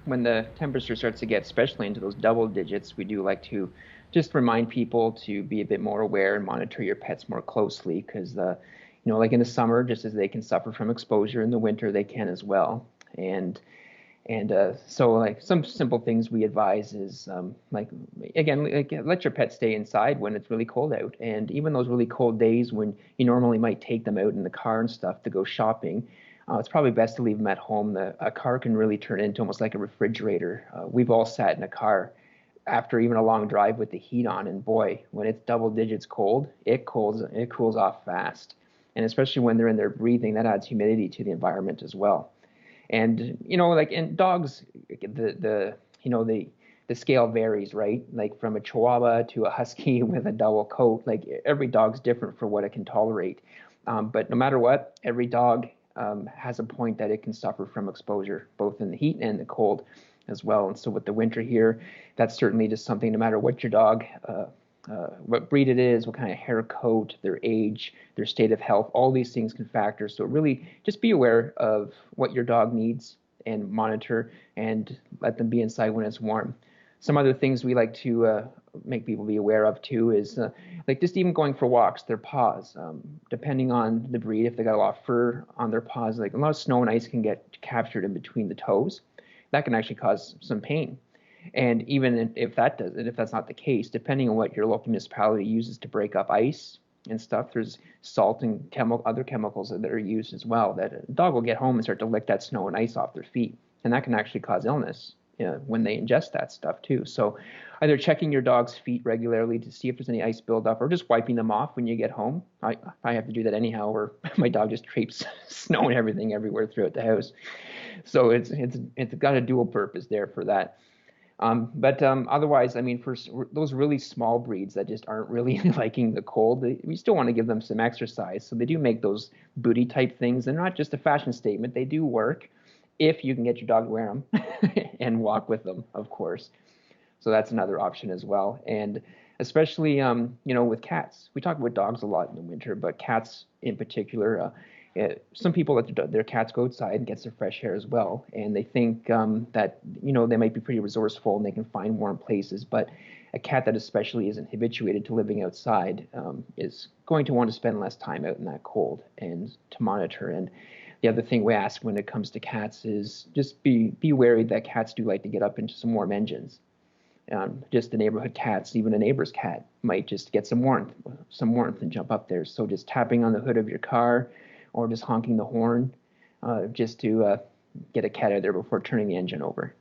when the temperature starts to get, especially into those double digits, we do like to just remind people to be a bit more aware and monitor your pets more closely because like in the summer, just as they can suffer from exposure, in the winter they can as well. And so like some simple things we advise is like again like let your pet stay inside when it's really cold out, and even those really cold days when you normally might take them out in the car and stuff to go shopping, it's probably best to leave them at home. A car can really turn into almost like a refrigerator. We've all sat in a car after even a long drive with the heat on, and boy, when it's double digits cold, it cools off fast, and especially when they're in there breathing, that adds humidity to the environment as well. And like in dogs, the scale varies, right? Like from a Chihuahua to a Husky with a double coat, like every dog's different for what it can tolerate. But no matter what, every dog has a point that it can suffer from exposure, both in the heat and the cold as well. And so with the winter here, that's certainly just something, no matter what your dog, what breed it is, what kind of hair coat, their age, their state of health, all these things can factor. So really just be aware of what your dog needs and monitor and let them be inside when it's warm. Some other things we like to make people be aware of too is like just even going for walks, their paws. Depending on the breed, if they got a lot of fur on their paws, like a lot of snow and ice can get captured in between the toes. That can actually cause some pain. And even if that's not the case, depending on what your local municipality uses to break up ice and stuff, there's salt and other chemicals that are used as well. That a dog will get home and start to lick that snow and ice off their feet, and that can actually cause illness when they ingest that stuff too. So either checking your dog's feet regularly to see if there's any ice buildup, or just wiping them off when you get home. I have to do that anyhow, or my dog just traipses snow and everything everywhere throughout the house. So it's got a dual purpose there for that. But otherwise, I mean, for those really small breeds that just aren't really liking the cold, we still want to give them some exercise. So they do make those booty type things. They're not just a fashion statement. They do work if you can get your dog to wear them and walk with them, of course. So that's another option as well. And especially, with cats. We talk about dogs a lot in the winter, but cats in particular. Some people let their cats go outside and get some fresh air as well, and they think that they might be pretty resourceful and they can find warm places. But a cat that especially isn't habituated to living outside is going to want to spend less time out in that cold and to monitor. And the other thing we ask when it comes to cats is just be wary that cats do like to get up into some warm engines. Just the neighborhood cats, even a neighbor's cat might just get some warmth and jump up there. So just tapping on the hood of your car or just honking the horn just to get a cat out of there before turning the engine over.